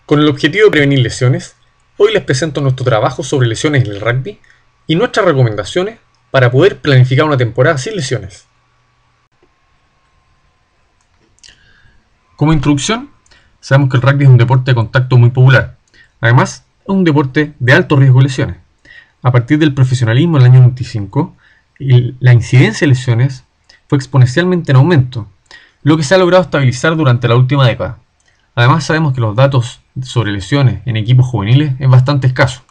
Con el objetivo de prevenir lesiones, hoy les presento nuestro trabajo sobre lesiones en el rugby y nuestras recomendaciones para poder planificar una temporada sin lesiones. Como introducción, sabemos que el rugby es un deporte de contacto muy popular. Además, es un deporte de alto riesgo de lesiones. A partir del profesionalismo en el año 95, la incidencia de lesiones fue exponencialmente en aumento, lo que se ha logrado estabilizar durante la última década. Además, sabemos que los datos sobre lesiones en equipos juveniles es bastante escaso.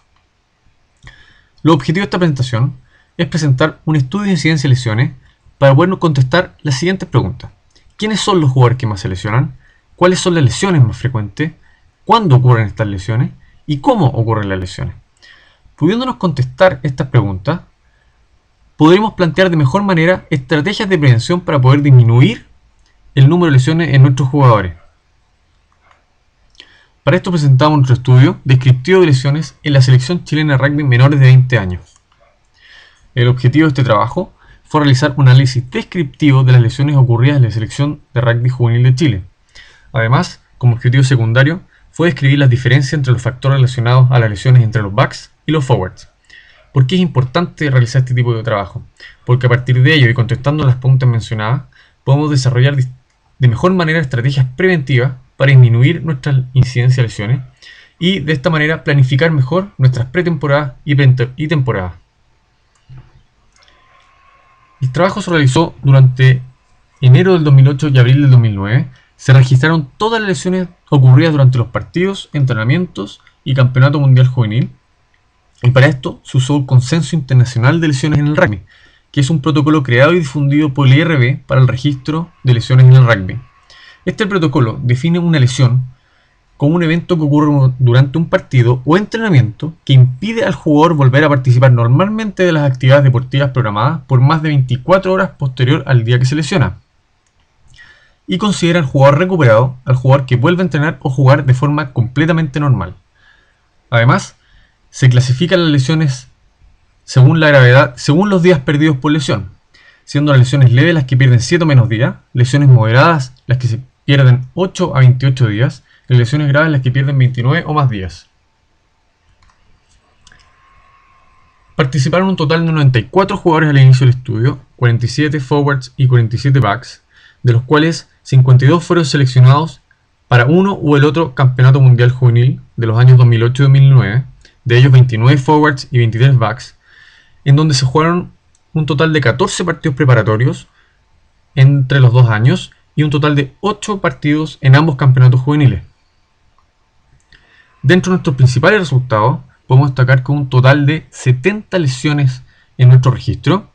Lo objetivo de esta presentación es presentar un estudio de incidencia de lesiones para podernos contestar las siguientes preguntas. ¿Quiénes son los jugadores que más se lesionan? ¿Cuáles son las lesiones más frecuentes? ¿Cuándo ocurren estas lesiones? ¿Y cómo ocurren las lesiones? Pudiéndonos contestar estas preguntas, podremos plantear de mejor manera estrategias de prevención para poder disminuir el número de lesiones en nuestros jugadores. Para esto presentamos nuestro estudio descriptivo de lesiones en la selección chilena de rugby menores de 20 años. El objetivo de este trabajo fue realizar un análisis descriptivo de las lesiones ocurridas en la selección de rugby juvenil de Chile. Además, como objetivo secundario, fue describir las diferencias entre los factores relacionados a las lesiones entre los backs y los forwards. ¿Por qué es importante realizar este tipo de trabajo? Porque a partir de ello y contestando las preguntas mencionadas, podemos desarrollar de mejor manera estrategias preventivas para disminuir nuestra incidencia de lesiones y de esta manera planificar mejor nuestras pretemporadas y temporadas. El trabajo se realizó durante enero del 2008 y abril del 2009. Se registraron todas las lesiones ocurridas durante los partidos, entrenamientos y campeonato mundial juvenil. Y para esto se usó el Consenso Internacional de Lesiones en el Rugby, que es un protocolo creado y difundido por el IRB para el registro de lesiones en el rugby. Este protocolo define una lesión como un evento que ocurre durante un partido o entrenamiento que impide al jugador volver a participar normalmente de las actividades deportivas programadas por más de 24 horas posterior al día que se lesiona. Y considera al jugador recuperado al jugador que vuelve a entrenar o jugar de forma completamente normal. Además, se clasifican las lesiones según la gravedad, según los días perdidos por lesión, siendo las lesiones leves las que pierden 7 o menos días, lesiones moderadas las que se pierden 8 a 28 días, y lesiones graves las que pierden 29 o más días. Participaron un total de 94 jugadores al inicio del estudio, 47 forwards y 47 backs, de los cuales 52 fueron seleccionados para uno u el otro campeonato mundial juvenil de los años 2008 y 2009, de ellos 29 forwards y 23 backs, en donde se jugaron un total de 14 partidos preparatorios entre los 2 años y un total de 8 partidos en ambos campeonatos juveniles. Dentro de nuestros principales resultados, podemos destacar con un total de 70 lesiones en nuestro registro.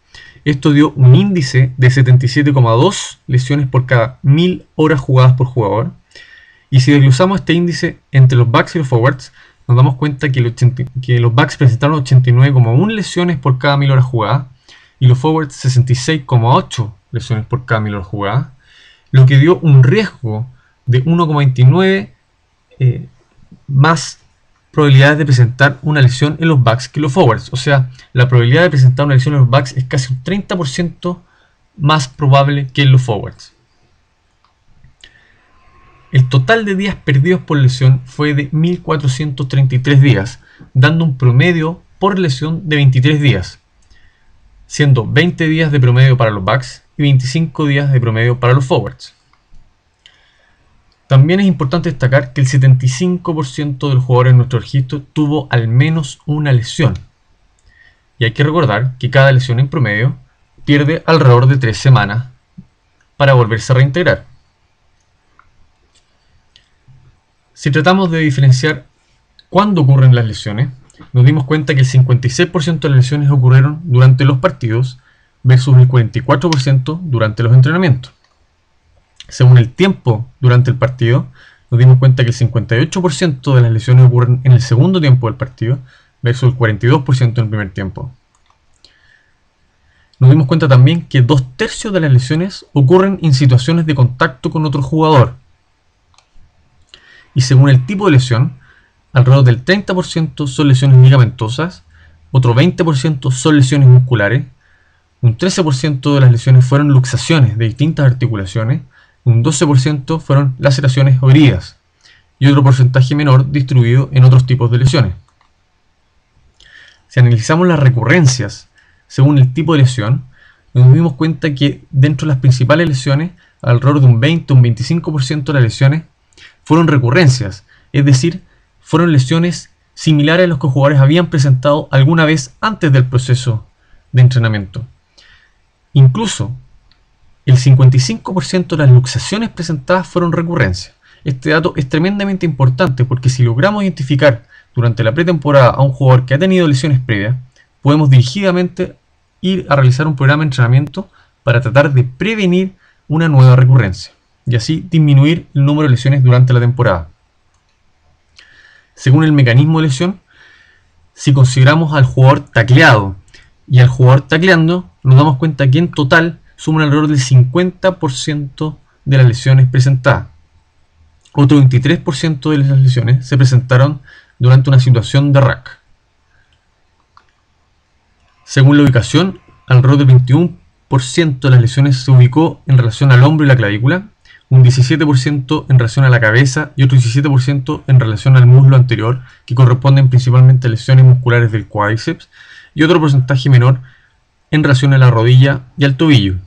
Esto dio un índice de 77,2 lesiones por cada 1000 horas jugadas por jugador. Y si desglosamos este índice entre los backs y los forwards, nos damos cuenta que los backs presentaron 89,1 lesiones por cada 1000 horas jugadas y los forwards 66,8 lesiones por cada 1000 horas jugadas, lo que dio un riesgo de 1,29 más probabilidades de presentar una lesión en los backs que los forwards. O sea, la probabilidad de presentar una lesión en los backs es casi un 30% más probable que en los forwards. El total de días perdidos por lesión fue de 1433 días, dando un promedio por lesión de 23 días, siendo 20 días de promedio para los backs y 25 días de promedio para los forwards. También es importante destacar que el 75% de los jugadores en nuestro registro tuvo al menos una lesión. Y hay que recordar que cada lesión en promedio pierde alrededor de 3 semanas para volverse a reintegrar. Si tratamos de diferenciar cuándo ocurren las lesiones, nos dimos cuenta que el 56% de las lesiones ocurrieron durante los partidos versus el 44% durante los entrenamientos. Según el tiempo durante el partido, nos dimos cuenta que el 58% de las lesiones ocurren en el segundo tiempo del partido versus el 42% en el primer tiempo. Nos dimos cuenta también que 2/3 de las lesiones ocurren en situaciones de contacto con otro jugador. Y según el tipo de lesión, alrededor del 30% son lesiones ligamentosas, otro 20% son lesiones musculares, un 13% de las lesiones fueron luxaciones de distintas articulaciones, un 12% fueron laceraciones o heridas, y otro porcentaje menor distribuido en otros tipos de lesiones. Si analizamos las recurrencias según el tipo de lesión, nos dimos cuenta que dentro de las principales lesiones, alrededor de un 20 o un 25% de las lesiones fueron recurrencias, es decir, fueron lesiones similares a las que los jugadores habían presentado alguna vez antes del proceso de entrenamiento. Incluso el 55% de las luxaciones presentadas fueron recurrencias. Este dato es tremendamente importante porque si logramos identificar durante la pretemporada a un jugador que ha tenido lesiones previas, podemos dirigidamente ir a realizar un programa de entrenamiento para tratar de prevenir una nueva recurrencia y así disminuir el número de lesiones durante la temporada. Según el mecanismo de lesión, si consideramos al jugador tacleado y al jugador tacleando, nos damos cuenta que en total suman alrededor del 50% de las lesiones presentadas. Otro 23% de las lesiones se presentaron durante una situación de rack. Según la ubicación, alrededor del 21% de las lesiones se ubicó en relación al hombro y la clavícula, un 17% en relación a la cabeza y otro 17% en relación al muslo anterior, que corresponden principalmente a lesiones musculares del cuádriceps, y otro porcentaje menor en relación a la rodilla y al tobillo.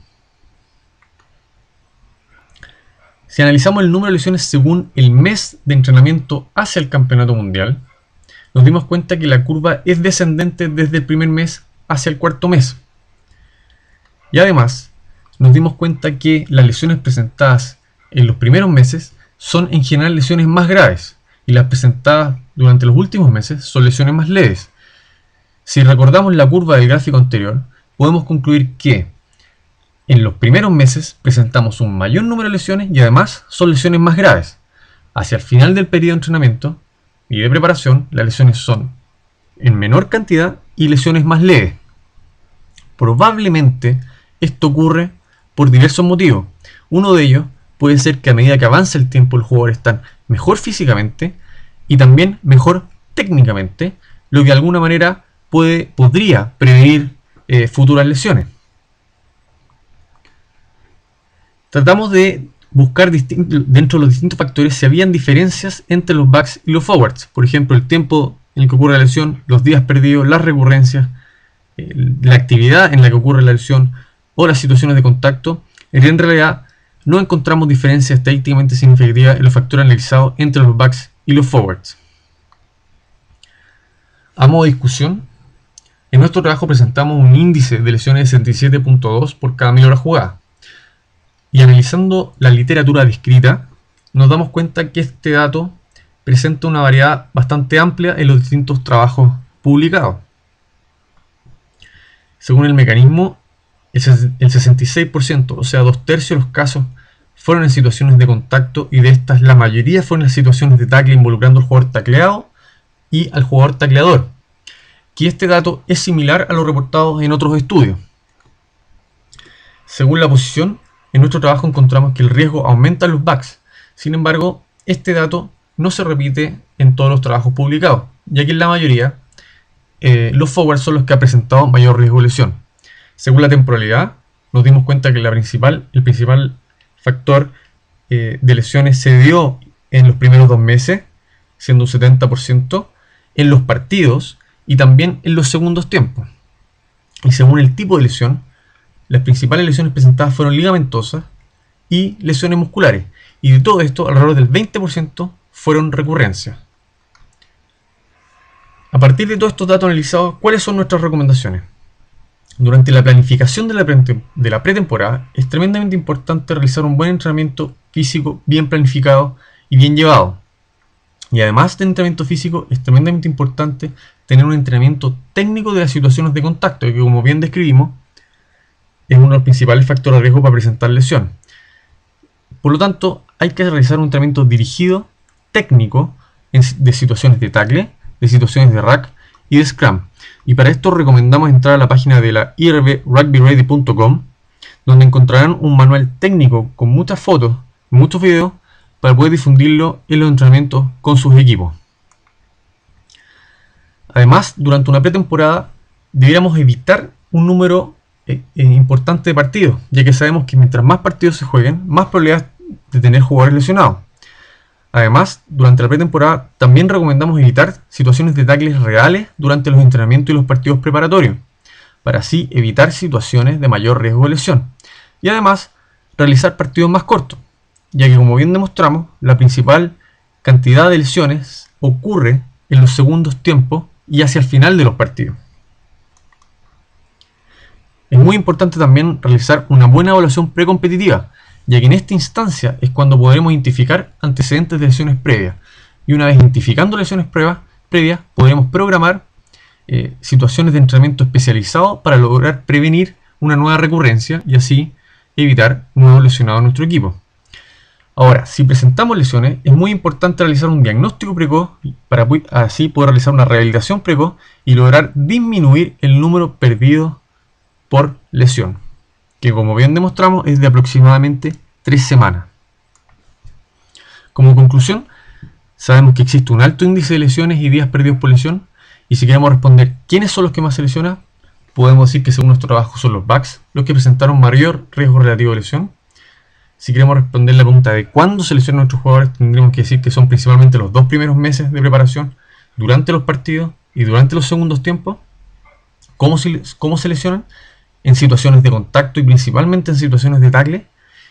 Si analizamos el número de lesiones según el mes de entrenamiento hacia el campeonato mundial, nos dimos cuenta que la curva es descendente desde el primer mes hacia el cuarto mes. Y además, nos dimos cuenta que las lesiones presentadas en los primeros meses son en general lesiones más graves y las presentadas durante los últimos meses son lesiones más leves. Si recordamos la curva del gráfico anterior, podemos concluir que en los primeros meses presentamos un mayor número de lesiones y además son lesiones más graves. Hacia el final del periodo de entrenamiento y de preparación, las lesiones son en menor cantidad y lesiones más leves. Probablemente esto ocurre por diversos motivos. Uno de ellos puede ser que a medida que avanza el tiempo los jugadores están mejor físicamente y también mejor técnicamente, lo que de alguna manera podría prevenir futuras lesiones. Tratamos de buscar dentro de los distintos factores si habían diferencias entre los backs y los forwards. Por ejemplo, el tiempo en el que ocurre la lesión, los días perdidos, las recurrencias, la actividad en la que ocurre la lesión o las situaciones de contacto. En realidad no encontramos diferencias estadísticamente significativas en los factores analizados entre los backs y los forwards. A modo de discusión, en nuestro trabajo presentamos un índice de lesiones de 67.2 por cada 1000 horas jugadas. Y analizando la literatura descrita, nos damos cuenta que este dato presenta una variedad bastante amplia en los distintos trabajos publicados. Según el mecanismo, el 66%, o sea 2/3 de los casos, fueron en situaciones de contacto y de estas la mayoría fueron en situaciones de tackle involucrando al jugador tacleado y al jugador tacleador, que este dato es similar a lo reportado en otros estudios. Según la posición, en nuestro trabajo encontramos que el riesgo aumenta en los backs. Sin embargo, este dato no se repite en todos los trabajos publicados, ya que en la mayoría los forwards son los que han presentado mayor riesgo de lesión. Según la temporalidad, nos dimos cuenta que el principal factor de lesiones se dio en los primeros 2 meses, siendo un 70%, en los partidos y también en los segundos tiempos. Y según el tipo de lesión, las principales lesiones presentadas fueron ligamentosas y lesiones musculares. Y de todo esto, alrededor del 20% fueron recurrencias. A partir de todos estos datos analizados, ¿cuáles son nuestras recomendaciones? Durante la planificación de la pretemporada, es tremendamente importante realizar un buen entrenamiento físico bien planificado y bien llevado. Y además de entrenamiento físico, es tremendamente importante tener un entrenamiento técnico de las situaciones de contacto, que como bien describimos, es uno de los principales factores de riesgo para presentar lesión. Por lo tanto, hay que realizar un entrenamiento dirigido, técnico, de situaciones de tackle, de situaciones de rack y de scrum. Y para esto recomendamos entrar a la página de la irbrugbyrady.com, donde encontrarán un manual técnico con muchas fotos, muchos videos, para poder difundirlo en los entrenamientos con sus equipos. Además, durante una pretemporada deberíamos evitar un número importante de partidos, ya que sabemos que mientras más partidos se jueguen, más probabilidades de tener jugadores lesionados. Además, durante la pretemporada también recomendamos evitar situaciones de tackles reales durante los entrenamientos y los partidos preparatorios, para así evitar situaciones de mayor riesgo de lesión. Y además, realizar partidos más cortos, ya que como bien demostramos, la principal cantidad de lesiones ocurre en los segundos tiempos y hacia el final de los partidos. Es muy importante también realizar una buena evaluación precompetitiva, ya que en esta instancia es cuando podremos identificar antecedentes de lesiones previas. Y una vez identificando lesiones previas, podremos programar situaciones de entrenamiento especializado para lograr prevenir una nueva recurrencia y así evitar nuevos lesionados en nuestro equipo. Ahora, si presentamos lesiones, es muy importante realizar un diagnóstico precoz para así poder realizar una rehabilitación precoz y lograr disminuir el número perdido por lesión, que como bien demostramos es de aproximadamente 3 semanas. Como conclusión, sabemos que existe un alto índice de lesiones y días perdidos por lesión, y si queremos responder quiénes son los que más se lesionan, podemos decir que según nuestro trabajo son los backs los que presentaron mayor riesgo relativo de lesión. Si queremos responder la pregunta de cuándo se lesionan nuestros jugadores, tendríamos que decir que son principalmente los 2 primeros meses de preparación, durante los partidos y durante los segundos tiempos. ¿Cómo se lesionan? En situaciones de contacto y principalmente en situaciones de tackle.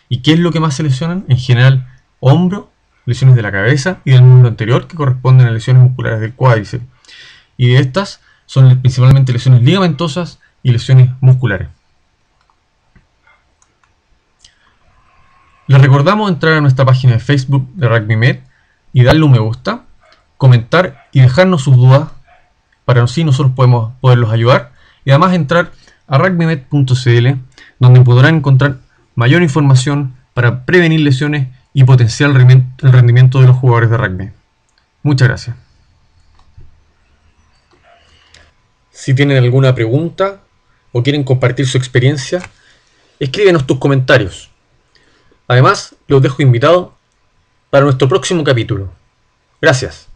¿Y qué es lo que más se lesionan? En general, hombro, lesiones de la cabeza y del muslo anterior, que corresponden a lesiones musculares del cuádriceps. Y de estas son principalmente lesiones ligamentosas y lesiones musculares. Les recordamos entrar a nuestra página de Facebook de RugbyMed y darle un me gusta, comentar y dejarnos sus dudas para así nosotros poderlos ayudar. Y además entrar a rugbymed.cl, donde podrán encontrar mayor información para prevenir lesiones y potenciar el rendimiento de los jugadores de rugby. Muchas gracias. Si tienen alguna pregunta o quieren compartir su experiencia, escríbenos tus comentarios. Además, los dejo invitados para nuestro próximo capítulo. Gracias.